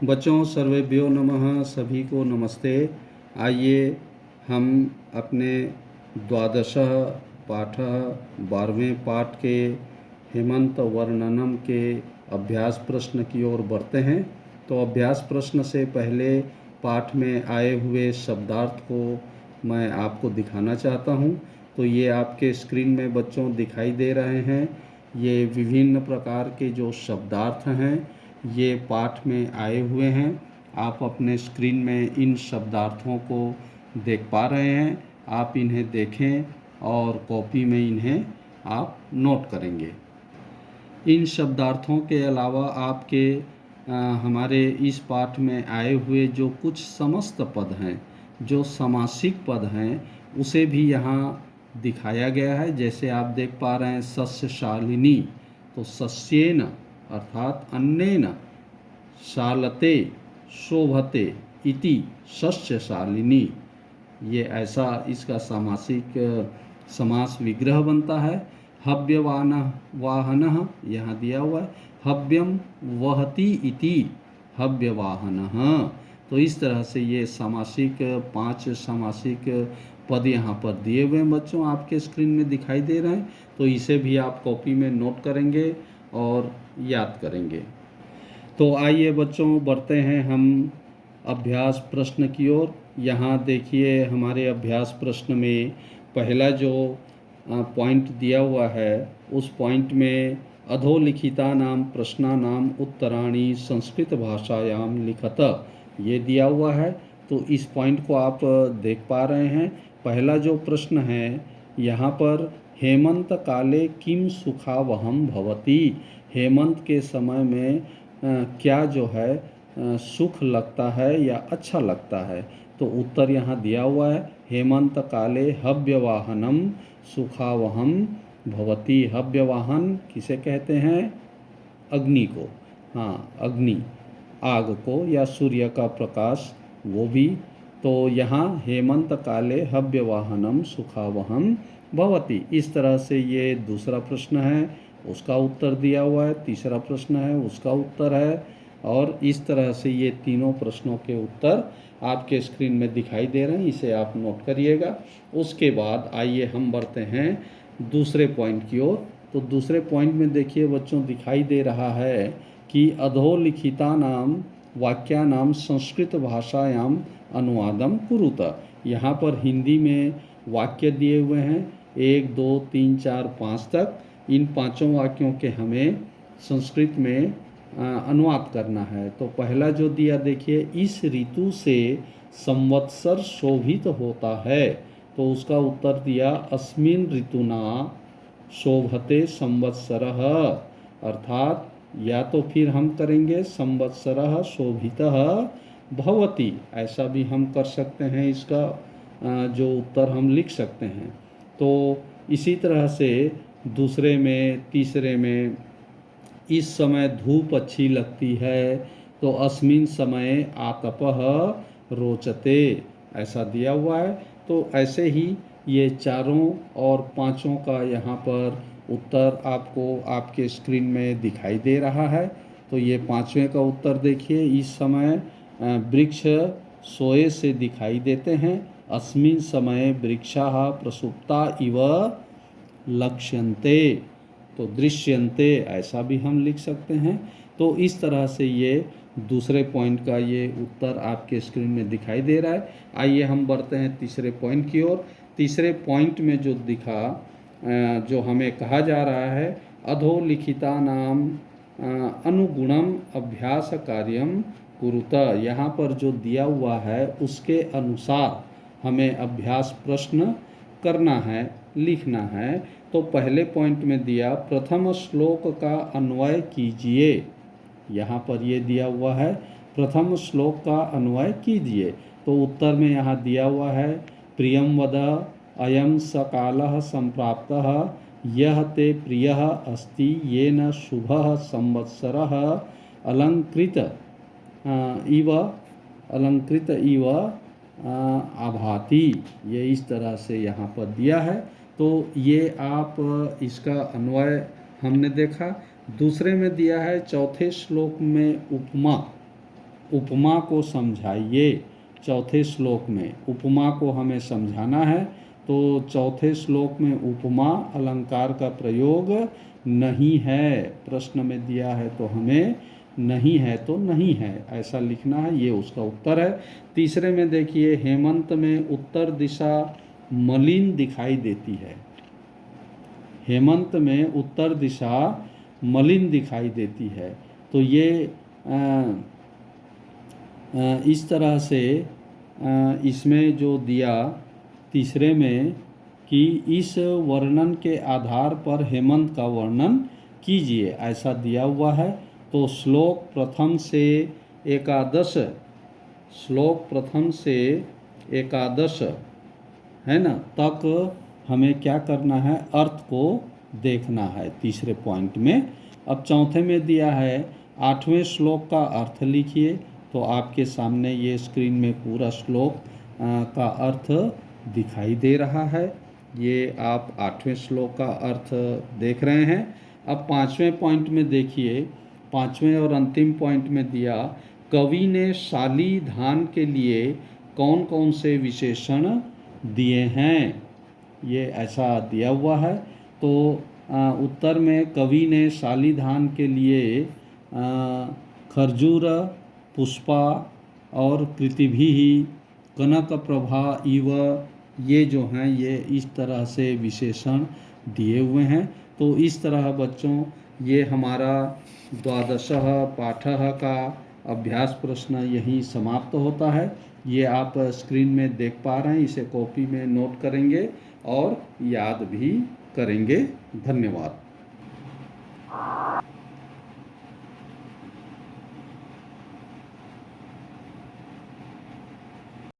बच्चों सर्वेभ्यो नमः, सभी को नमस्ते। आइए हम अपने द्वादश पाठ 12वें पाठ के हेमंत वर्णनम के अभ्यास प्रश्न की ओर बढ़ते हैं। तो अभ्यास प्रश्न से पहले पाठ में आए हुए शब्दार्थ को मैं आपको दिखाना चाहता हूँ। तो ये आपके स्क्रीन में बच्चों दिखाई दे रहे हैं। ये विभिन्न प्रकार के जो शब्दार्थ हैं ये पाठ में आए हुए हैं। आप अपने स्क्रीन में इन शब्दार्थों को देख पा रहे हैं। आप इन्हें देखें और कॉपी में इन्हें आप नोट करेंगे। इन शब्दार्थों के अलावा आपके हमारे इस पाठ में आए हुए जो कुछ समस्त पद हैं, जो समासिक पद हैं, उसे भी यहाँ दिखाया गया है। जैसे आप देख पा रहे हैं सस्यशालिनी, तो सस्येन अर्थात अन्नेन, शालते शोभते इति सस्यशालिनी, ये ऐसा इसका सामासिक समास विग्रह बनता है। हव्यवान वाहनः यहाँ दिया हुआ है, हव्यम वहति इति हव्यवाहनः। तो इस तरह से ये सामासिक 5 सामासिक पद यहाँ पर दिए हुए हैं बच्चों, आपके स्क्रीन में दिखाई दे रहे हैं। तो इसे भी आप कॉपी में नोट करेंगे और याद करेंगे। तो आइए बच्चों बढ़ते हैं हम अभ्यास प्रश्न की ओर। यहाँ देखिए हमारे अभ्यास प्रश्न में पहला जो पॉइंट दिया हुआ है, उस पॉइंट में अधोलिखितानां प्रश्नानां उत्तराणि संस्कृत भाषायां लिखत, ये दिया हुआ है। तो इस पॉइंट को आप देख पा रहे हैं। पहला जो प्रश्न है यहाँ पर, हेमंत काले किम सुखावहम भवति, हेमंत के समय में क्या जो है सुख लगता है या अच्छा लगता है। तो उत्तर यहाँ दिया हुआ है, हेमंत काले हव्यवाहनम सुखावहम भवति। हव्यवाहन किसे कहते हैं? अग्नि को। हाँ, अग्नि, आग को या सूर्य का प्रकाश, वो भी। तो यहाँ हेमंत काले हव्यवाहनम सुखावहम भवति। इस तरह से ये दूसरा प्रश्न है, उसका उत्तर दिया हुआ है। तीसरा प्रश्न है, उसका उत्तर है। और इस तरह से ये तीनों प्रश्नों के उत्तर आपके स्क्रीन में दिखाई दे रहे हैं, इसे आप नोट करिएगा। उसके बाद आइए हम बढ़ते हैं दूसरे पॉइंट की ओर। तो दूसरे पॉइंट में देखिए बच्चों, दिखाई दे रहा है कि अधोलिखितानां वाक्यानां संस्कृत भाषायां अनुवादम कुरुत। यहाँ पर हिंदी में वाक्य दिए हुए हैं 1, 2, 3, 4, 5 तक। इन 5 वाक्यों के हमें संस्कृत में अनुवाद करना है। तो पहला जो दिया देखिए, इस ऋतु से संवत्सर शोभित होता है। तो उसका उत्तर दिया, अस्मिन् ऋतुना शोभते संवत्सरः, अर्थात या तो फिर हम करेंगे संवत्सरः शोभितः भवति, ऐसा भी हम कर सकते हैं। इसका जो उत्तर हम लिख सकते हैं। तो इसी तरह से दूसरे में, तीसरे में, इस समय धूप अच्छी लगती है, तो अस्मिन् समये आतपः रोचते, ऐसा दिया हुआ है। तो ऐसे ही ये चारों और पांचों का यहाँ पर उत्तर आपको आपके स्क्रीन में दिखाई दे रहा है। तो ये पांचवें का उत्तर देखिए, इस समय वृक्ष सोए से दिखाई देते हैं, अस्मिन् समये वृक्षाः प्रसुप्ता इव लक्ष्यन्ते, तो दृश्यन्ते, ऐसा भी हम लिख सकते हैं। तो इस तरह से ये दूसरे पॉइंट का ये उत्तर आपके स्क्रीन में दिखाई दे रहा है। आइए हम बढ़ते हैं तीसरे पॉइंट की ओर। तीसरे पॉइंट में जो दिखा, जो हमें कहा जा रहा है, अधोलिखितानां अनुगुणम अभ्यास कार्यम कुरुत, यहाँ पर जो दिया हुआ है उसके अनुसार हमें अभ्यास प्रश्न करना है, लिखना है। तो पहले पॉइंट में दिया, प्रथम श्लोक का अन्वय कीजिए। यहाँ पर ये दिया हुआ है, प्रथम श्लोक का अन्वय कीजिए। तो उत्तर में यहाँ दिया हुआ है, प्रियं वद अयं स कालः संप्राप्तः यह ते प्रियः अस्ति येन शुभः संवत्सरः अलंकृत इव आभाति, ये इस तरह से यहाँ पर दिया है। तो ये आप इसका अन्वय हमने देखा। दूसरे में दिया है, चौथे श्लोक में उपमा, उपमा को समझाइए। चौथे श्लोक में उपमा को हमें समझाना है, तो चौथे श्लोक में उपमा अलंकार का प्रयोग नहीं है। प्रश्न में दिया है तो हमें नहीं है तो नहीं है ऐसा लिखना है, ये उसका उत्तर है। तीसरे में देखिए, हेमंत में उत्तर दिशा मलिन दिखाई देती है। हेमंत में उत्तर दिशा मलिन दिखाई देती है, तो ये इस तरह से इसमें जो दिया तीसरे में कि इस वर्णन के आधार पर हेमंत का वर्णन कीजिए, ऐसा दिया हुआ है। तो श्लोक प्रथम से एकादश है ना तक हमें क्या करना है, अर्थ को देखना है तीसरे पॉइंट में। अब चौथे में दिया है 8वें श्लोक का अर्थ लिखिए, तो आपके सामने ये स्क्रीन में पूरा श्लोक का अर्थ दिखाई दे रहा है। ये आप 8वें श्लोक का अर्थ देख रहे हैं। अब 5वें पॉइंट में देखिए, 5वें और अंतिम पॉइंट में दिया, कवि ने शाली धान के लिए कौन कौन से विशेषण दिए हैं, ये ऐसा दिया हुआ है। तो उत्तर में कवि ने शाली धान के लिए खरजूर, पुष्पा और पृथ्वी, कनक प्रभा इव, ये जो हैं ये इस तरह से विशेषण दिए हुए हैं। तो इस तरह बच्चों ये हमारा द्वादशः पाठः का अभ्यास प्रश्न यहीं समाप्त होता है। ये आप स्क्रीन में देख पा रहे हैं, इसे कॉपी में नोट करेंगे और याद भी करेंगे। धन्यवाद।